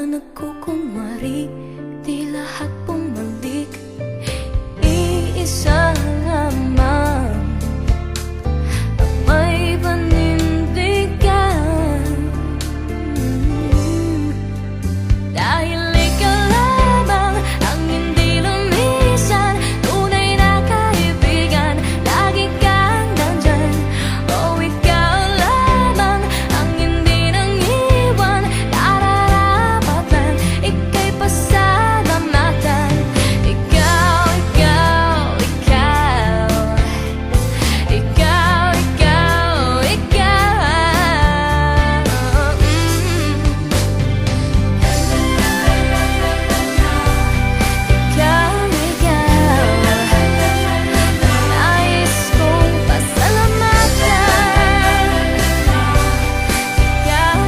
nagkukumari, di lahat bumalik. Iisa lamang ang may panindigan, dahil ikaw lamang ang hindi lumisan. Tunay na kaibigan, lagi kang nandyan. Oh, ikaw lamang ang hindi nang iwan. Nararapat lang ika'y pasalamatan. Ikaw, ikaw, ikaw, ikaw, ikaw, ikaw. Nais kong pasalamatan. Ikaw,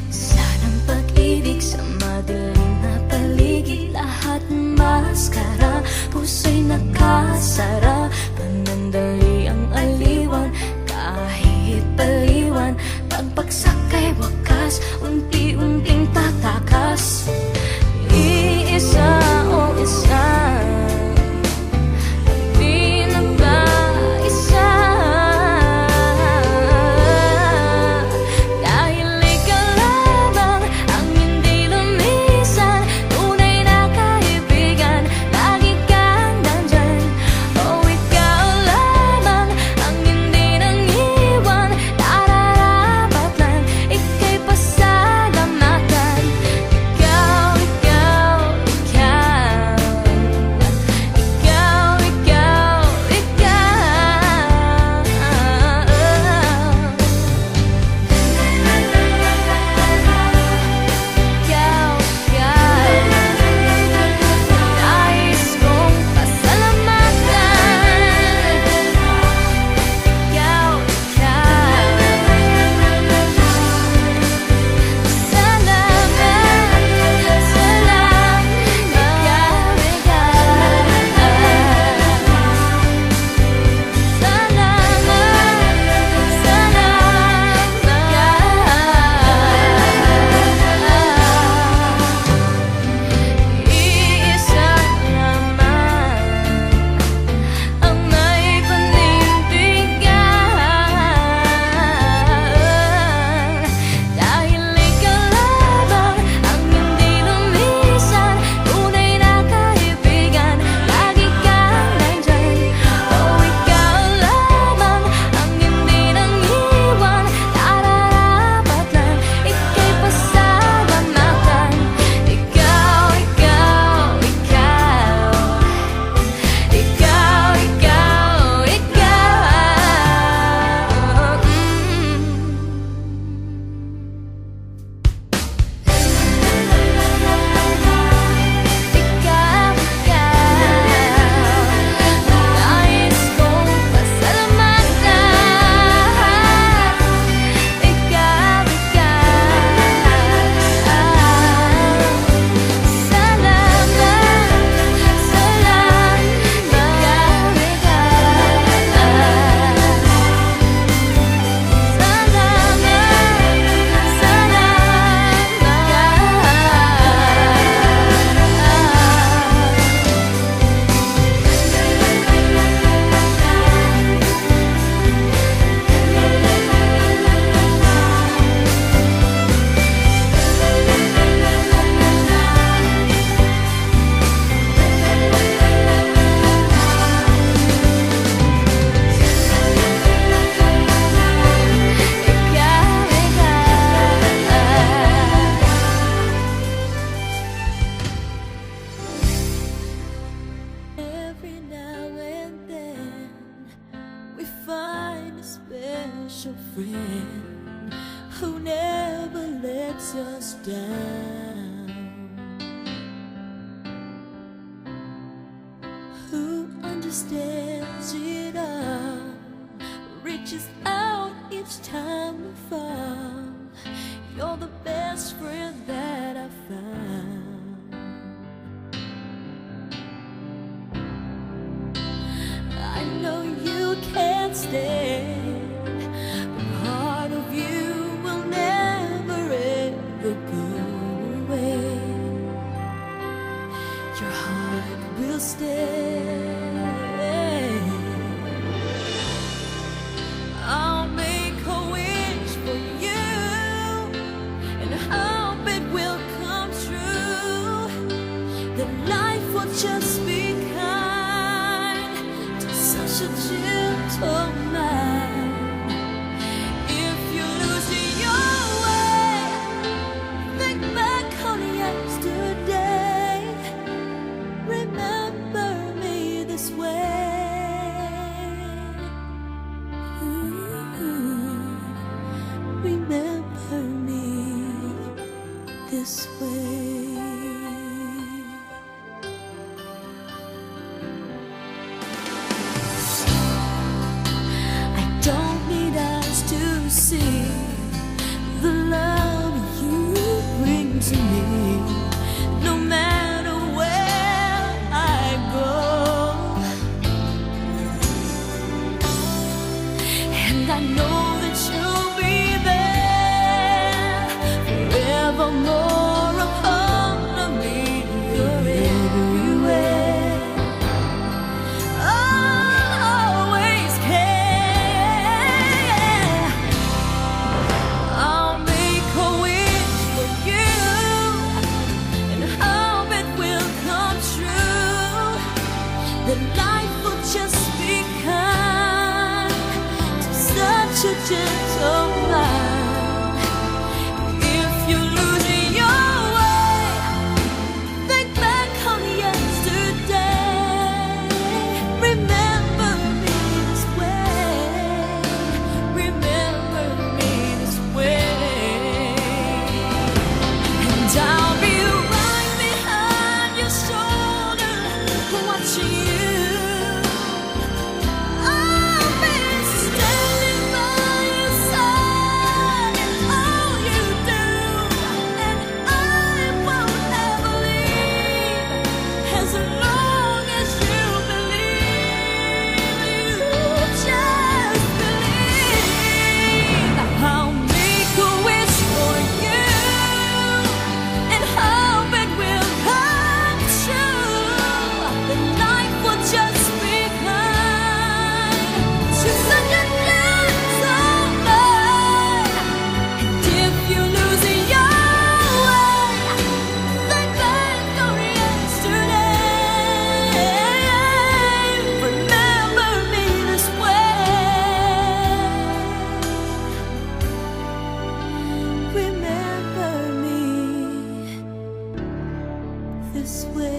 sanang pag-ibig sa madilim na paligid. Lahat maskara, puso'y nakasara. Panandali ang aliwan, kahit baliwan. Pagbagsak kay wakas, unti-unting tatakas. Iisa o isa, di na ba isa? Dahil ikaw lamang ang hindi lumisan. Tunay na kaibigan, lagi kang nandyan. Oh, ikaw lamang ang hindi nang iwan. Nararapat lang ika'y pasalamatan. Ikaw, ikaw, ikaw, ikaw, ikaw, ikaw. Nais kong pasalamatan. Ikaw, salamat, salamat. Iisa lamang ang may panindigan, dahil ikaw lamang ang hindi lumisan. Tunay na kaibigan, lagi kang nandyan. Oh, ikaw lamang ang hindi nang iwan. Nararapat lang ika'y pasalamatan. Ikaw, ikaw, ikaw, ikaw, ikaw, ikaw. Nais kong pasalamatan. Ikaw, every now and then we find a special friend who never lets us down, who understands it all, reaches out each time we fall. You're the best friend that I found. I know you can't stand the part of you will stay. I'll make a wish for you and hope it will come true. That life will just be kind to such a gentle man. If you lose your way, think back on yesterday. Remember me this way. Remember me this way. I don't need eyes to see the love you bring to me. No matter where I go, and I know that you'll be there forevermore upon me. You're everywhere. I'll always care. I'll make a wish for you and hope it will come true. That life will just be kind to such a gentle man. If you lose your way, think back on yesterday. Remember me this way. Remember me this way. And I'll be right behind your shoulder, watching you. I'll be standing by your side in all you do, and I won't ever leave as long as you believe. You just believe. I'll make a wish for you and hope it will come true. The life will just be kind to such a gentle man. And if you lose your way, think back on yesterday. Remember me this way. Remember me this way.